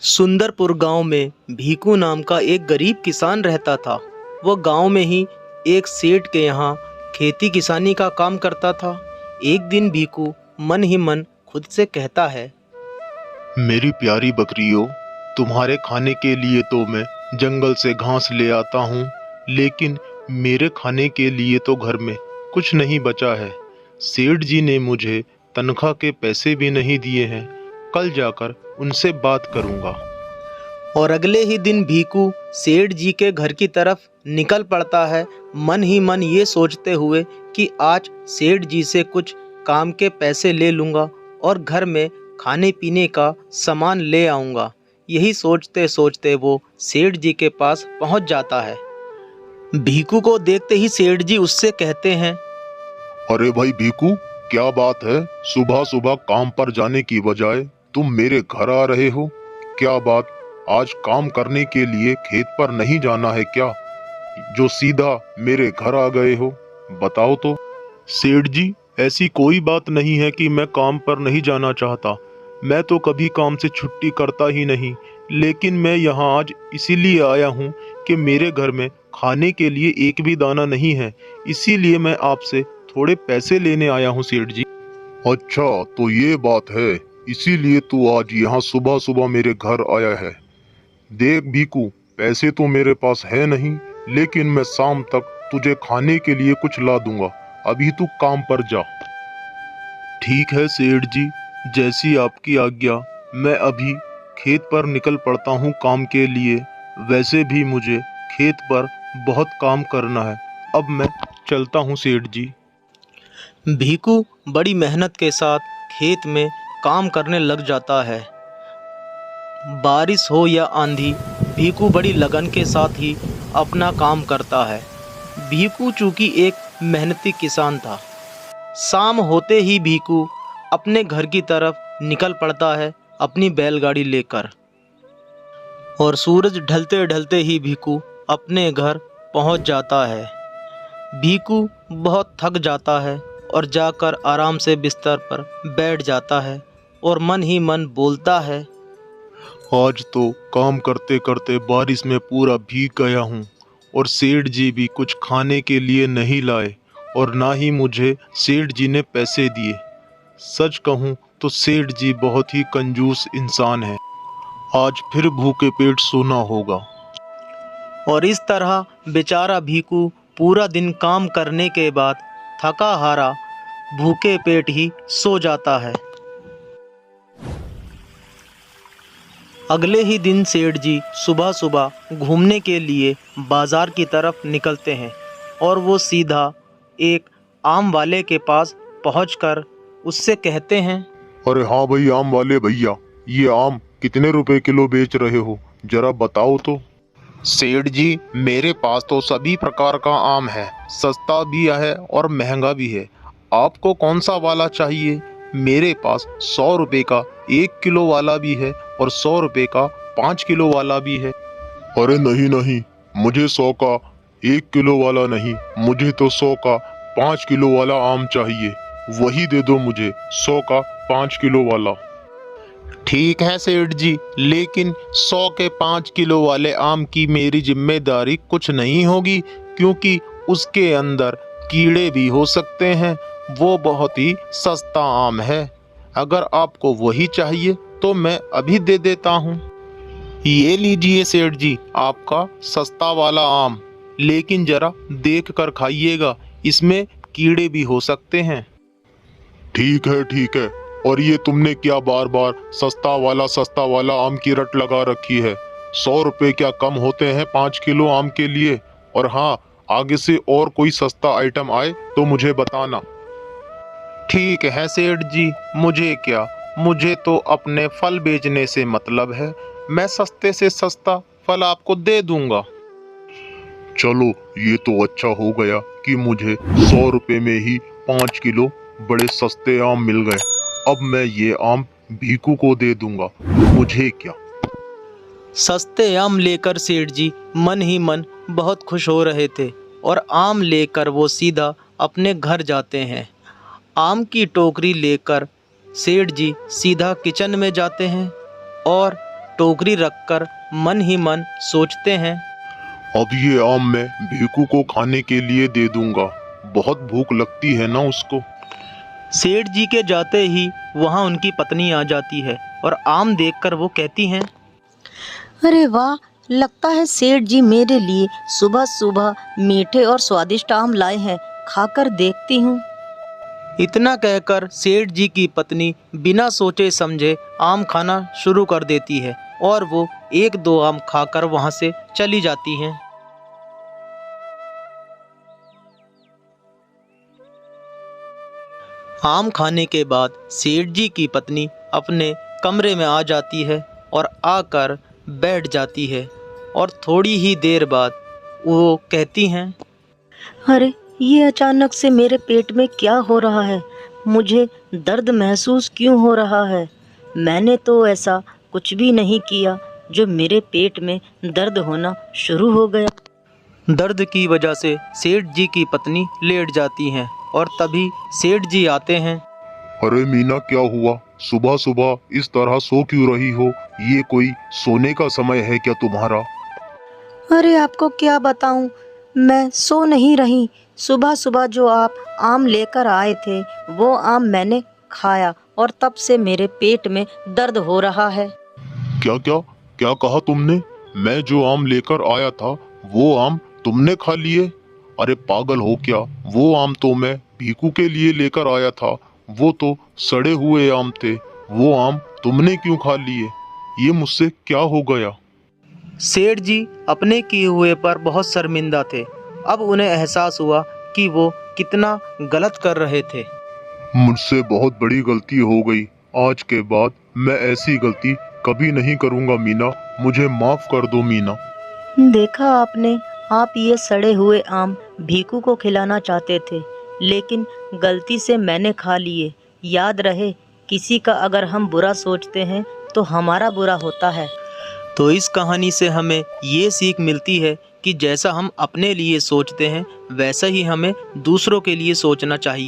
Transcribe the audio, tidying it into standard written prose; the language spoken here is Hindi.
सुंदरपुर गांव में भीकू नाम का एक गरीब किसान रहता था। वह गांव में ही एक सेठ के यहाँ खेती किसानी का काम करता था। एक दिन भीकू मन ही मन खुद से कहता है, मेरी प्यारी बकरियों, तुम्हारे खाने के लिए तो मैं जंगल से घास ले आता हूँ, लेकिन मेरे खाने के लिए तो घर में कुछ नहीं बचा है। सेठ जी ने मुझे तनख्वाह के पैसे भी नहीं दिए हैं। कल जाकर उनसे बात करूँगा। और अगले ही दिन भीकू सेठ जी के घर की तरफ निकल पड़ता है, मन ही मन ये सोचते हुए कि आज सेठ जी से कुछ काम के पैसे ले लूँगा और घर में खाने पीने का सामान ले आऊँगा। यही सोचते सोचते वो सेठ जी के पास पहुँच जाता है। भीकू को देखते ही सेठ जी उससे कहते हैं, अरे भाई भीकू, क्या बात है? सुबह सुबह काम पर जाने की बजाय तुम मेरे घर आ रहे हो? क्या बात, आज काम करने के लिए खेत पर नहीं जाना है क्या, जो सीधा मेरे घर आ गए हो? बताओ तो। सेठ जी, ऐसी कोई बात नहीं है कि मैं काम पर नहीं जाना चाहता। मैं तो कभी काम से छुट्टी करता ही नहीं, लेकिन मैं यहाँ आज इसीलिए आया हूँ कि मेरे घर में खाने के लिए एक भी दाना नहीं है। इसीलिए मैं आपसे थोड़े पैसे लेने आया हूँ सेठ जी। अच्छा, तो ये बात है, इसीलिए तू आज यहाँ सुबह सुबह मेरे घर आया है। देख भीकू, पैसे तो मेरे पास है नहीं, लेकिन मैं शाम तक तुझे खाने के लिए कुछ ला दूंगा। अभी तू काम पर जा। ठीक है सेठ जी, जैसी आपकी आज्ञा। मैं अभी खेत पर निकल पड़ता हूँ काम के लिए। वैसे भी मुझे खेत पर बहुत काम करना है। अब मैं चलता हूँ सेठ जी। भीकू बड़ी मेहनत के साथ खेत में काम करने लग जाता है। बारिश हो या आंधी, भीकू बड़ी लगन के साथ ही अपना काम करता है। भीकू चूंकि एक मेहनती किसान था। शाम होते ही भीकू अपने घर की तरफ निकल पड़ता है अपनी बैलगाड़ी लेकर। और सूरज ढलते ढलते ही भीकू अपने घर पहुंच जाता है। भीकू बहुत थक जाता है और जाकर आराम से बिस्तर पर बैठ जाता है और मन ही मन बोलता है, आज तो काम करते करते बारिश में पूरा भीग गया हूँ और सेठ जी भी कुछ खाने के लिए नहीं लाए और ना ही मुझे सेठ जी ने पैसे दिए। सच कहूँ तो सेठ जी बहुत ही कंजूस इंसान है। आज फिर भूखे पेट सोना होगा। और इस तरह बेचारा भीकू पूरा दिन काम करने के बाद थका हारा भूखे पेट ही सो जाता है। अगले ही दिन सेठ जी सुबह सुबह घूमने के लिए बाजार की तरफ निकलते हैं और वो सीधा एक आम वाले के पास पहुंचकर उससे कहते हैं, अरे हाँ भाई, आम वाले भैया, ये आम कितने रुपए किलो बेच रहे हो, जरा बताओ तो। सेठ जी, मेरे पास तो सभी प्रकार का आम है, सस्ता भी है और महंगा भी है। आपको कौन सा वाला चाहिए? मेरे पास 100 रुपए का 1 किलो वाला भी है और 100 रुपए का 5 किलो वाला भी है। अरे नहीं नहीं, मुझे 100 का 1 किलो वाला नहीं, मुझे तो 100 का 5 किलो वाला आम चाहिए। वही दे दो मुझे, 100 का 5 किलो वाला। ठीक है सेठ जी, लेकिन 100 के 5 किलो वाले आम की मेरी जिम्मेदारी कुछ नहीं होगी, क्योंकि उसके अंदर कीड़े भी हो सकते हैं। वो बहुत ही सस्ता आम है। अगर आपको वही चाहिए तो मैं अभी दे देता हूँ। ये लीजिए सेठ जी, आपका सस्ता वाला आम, लेकिन जरा देख कर खाइएगा, इसमें कीड़े भी हो सकते हैं। ठीक है। और ये तुमने क्या बार बार सस्ता वाला आम की रट लगा रखी है? 100 रुपए क्या कम होते हैं 5 किलो आम के लिए? और हाँ, आगे से और कोई सस्ता आइटम आए तो मुझे बताना। ठीक है सेठ जी, मुझे क्या, मुझे तो अपने फल बेचने से मतलब है। मैं सस्ते से सस्ता फल आपको दे दूंगा। चलो, ये तो अच्छा हो गया कि मुझे 100 रुपए में ही 5 किलो बड़े सस्ते आम मिल गए। अब मैं ये आम भीकू को दे दूंगा, मुझे क्या। सस्ते आम लेकर सेठ जी मन ही मन बहुत खुश हो रहे थे और आम लेकर वो सीधा अपने घर जाते हैं। आम की टोकरी लेकर सेठ जी सीधा किचन में जाते हैं और टोकरी रखकर मन ही मन सोचते हैं, अब ये आम मैं भीकू को खाने के लिए दे दूंगा, बहुत भूख लगती है ना उसको। सेठ जी के जाते ही वहाँ उनकी पत्नी आ जाती है और आम देखकर वो कहती हैं, अरे वाह, लगता है सेठ जी मेरे लिए सुबह सुबह मीठे और स्वादिष्ट आम लाए हैं, खाकर देखती हूँ। इतना कहकर सेठ जी की पत्नी बिना सोचे समझे आम खाना शुरू कर देती है और वो एक दो आम खाकर वहाँ से चली जाती हैं। आम खाने के बाद सेठ जी की पत्नी अपने कमरे में आ जाती है और आकर बैठ जाती है और थोड़ी ही देर बाद वो कहती हैं, अरे ये अचानक से मेरे पेट में क्या हो रहा है? मुझे दर्द महसूस क्यों हो रहा है? मैंने तो ऐसा कुछ भी नहीं किया जो मेरे पेट में दर्द होना शुरू हो गया। दर्द की वजह से सेठ जी की पत्नी लेट जाती हैं और तभी सेठ जी आते हैं। अरे मीना, क्या हुआ? सुबह सुबह इस तरह सो क्यों रही हो? ये कोई सोने का समय है क्या तुम्हारा? अरे आपको क्या बताऊं, मैं सो नहीं रही। सुबह सुबह जो आप आम लेकर आए थे वो आम मैंने खाया और तब से मेरे पेट में दर्द हो रहा है। क्या क्या क्या कहा तुमने? मैं जो आम लेकर आया था वो आम तुमने खा लिए? अरे पागल हो क्या? वो आम तो मैं भीकू के लिए लेकर आया था, वो तो सड़े हुए आम थे। वो आम तुमने क्यों खा लिए? ये मुझसे क्या हो गया? सेठ जी अपने किए हुए पर बहुत शर्मिंदा थे। अब उन्हें एहसास हुआ कि वो कितना गलत कर रहे थे। मुझसे बहुत बड़ी गलती हो गई। आज के बाद मैं ऐसी गलती कभी नहीं करूंगा मीना, मुझे माफ कर दो मीना। देखा आपने, आप ये सड़े हुए आम भीकू को खिलाना चाहते थे लेकिन गलती से मैंने खा लिए। याद रहे, किसी का अगर हम बुरा सोचते हैं तो हमारा बुरा होता है। तो इस कहानी से हमें ये सीख मिलती है कि जैसा हम अपने लिए सोचते हैं वैसा ही हमें दूसरों के लिए सोचना चाहिए।